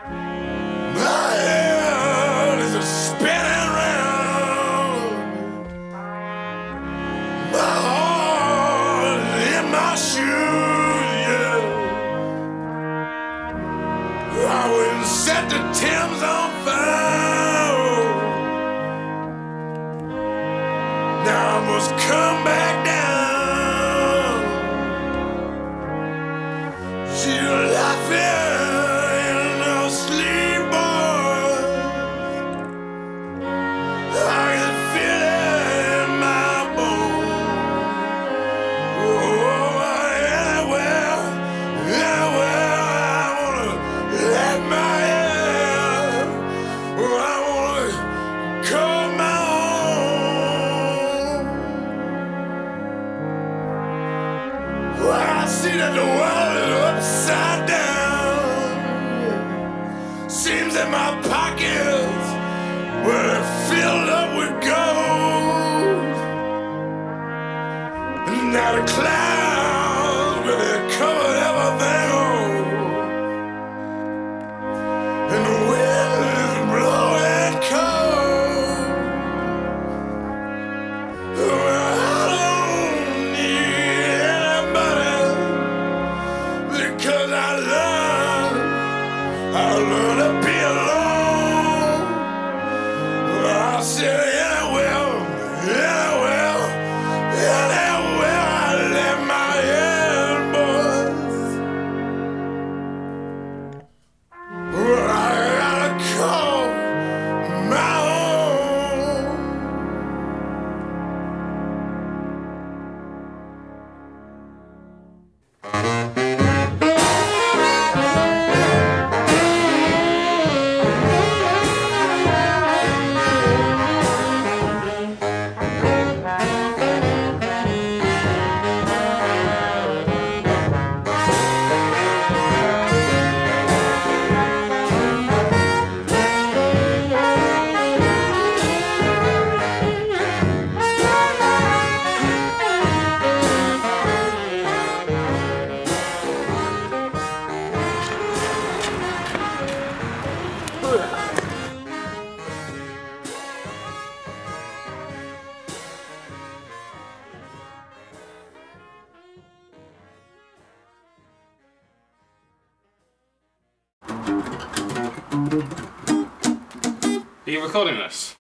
My head is a spinning round. My heart is in my shoes, yeah. I wouldn't set the Thames on fire. Now I must come back down. She's laughing in her sleep, boy. I can feel it in my bones. Oh, anywhere, anywhere I wanna let my head. Oh, I wanna call my own. Well, I see that the world is upside down. Seems that my pockets were filled up with gold. And now the clouds really covered everything over. And the wind is blowing cold. Well, I don't need anybody because I learned to be alone. I said anywhere, anywhere, anywhere I let my head, boys. Well, I gotta call my own. Are you recording this?